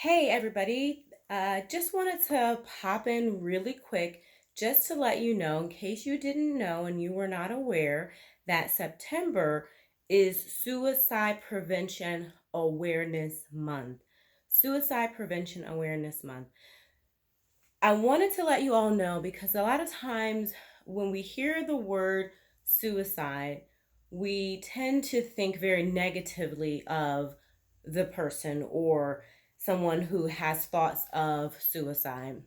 Hey everybody, just wanted to pop in really quick just to let you know, in case you didn't know and you were not aware, that September is Suicide Prevention Awareness Month. Suicide Prevention Awareness Month. I wanted to let you all know because a lot of times when we hear the word suicide, we tend to think very negatively of the person or someone who has thoughts of suicide.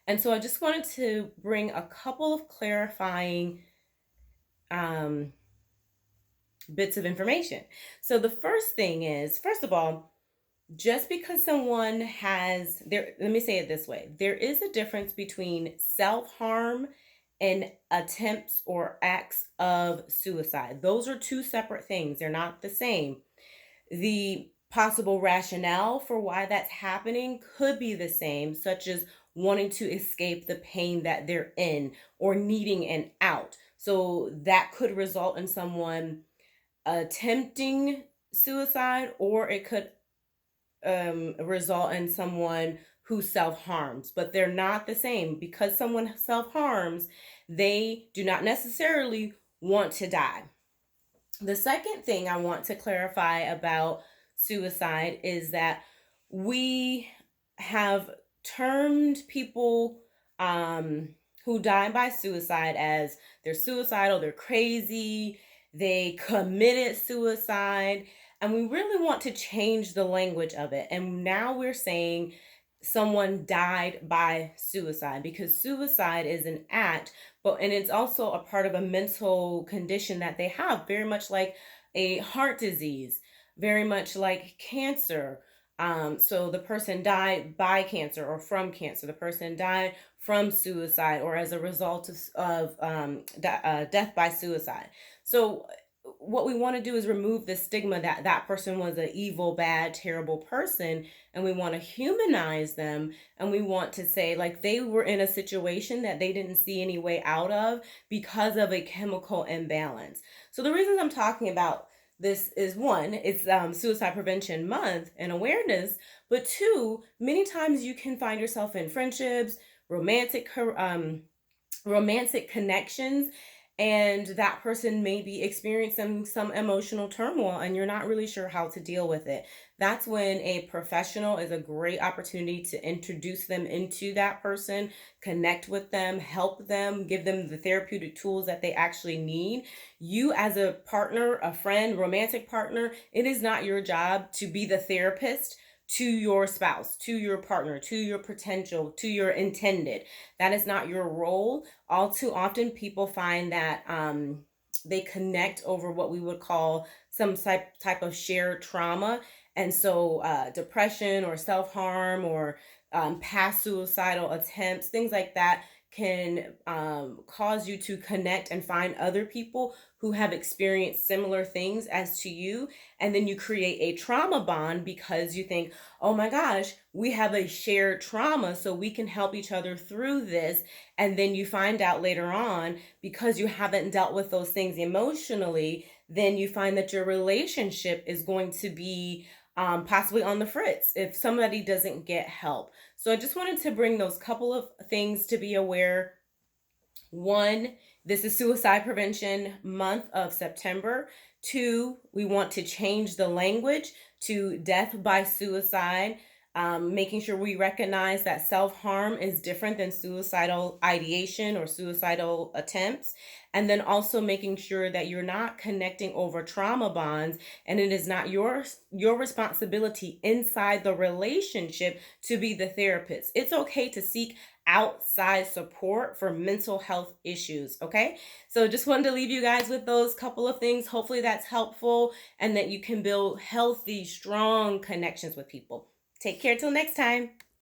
And so I just wanted to bring a couple of clarifying um, bits of information. So the first thing is, first of all, just because someone has there, let me say it this way, there is a difference between self-harm and attempts or acts of suicide. Those are two separate things. They're not the same. The possible rationale for why that's happening could be the same, such as wanting to escape the pain that they're in or needing an out. So that could result in someone attempting suicide, or it could result in someone who self harms, but they're not the same. Because someone self harms, they do not necessarily want to die. The second thing I want to clarify about suicide is that we have termed people who die by suicide as they're suicidal, they're crazy, they committed suicide, and we really want to change the language of it. And now we're saying someone died by suicide because suicide is an act, but and it's also a part of a mental condition that they have, very much like a heart disease, very much like cancer. So the person died by cancer or from cancer. The person died from suicide or as a result of death by suicide. So what we want to do is remove the stigma that that person was an evil, bad, terrible person, and we want to humanize them, and we want to say like they were in a situation that they didn't see any way out of because of a chemical imbalance. So the reasons I'm talking about this is, one, it's Suicide Prevention Month and awareness, but two, many times you can find yourself in friendships, romantic connections, and that person may be experiencing some emotional turmoil and you're not really sure how to deal with it. That's when a professional is a great opportunity to introduce them into that person, connect with them, help them, give them the therapeutic tools that they actually need. You, as a partner, a friend, romantic partner, it is not your job to be the therapist to your spouse, to your partner, to your potential, to your intended. That is not your role. All too often, people find that they connect over what we would call some type of shared trauma. And so, depression or self harm or past suicidal attempts, things like that, can cause you to connect and find other people who have experienced similar things as to you. And then you create a trauma bond because you think, oh my gosh, we have a shared trauma, so we can help each other through this. And then you find out later on, because you haven't dealt with those things emotionally, then you find that your relationship is going to be possibly on the fritz if somebody doesn't get help. So I just wanted to bring those couple of things to be aware. One, this is Suicide Prevention Month of September. Two, we want to change the language to death by suicide, making sure we recognize that self harm is different than suicidal ideation or suicidal attempts. And then also making sure that you're not connecting over trauma bonds, and it is not your responsibility inside the relationship to be the therapist. It's okay to seek outside support for mental health issues. Okay. So just wanted to leave you guys with those couple of things. Hopefully that's helpful and that you can build healthy, strong connections with people. Take care till next time.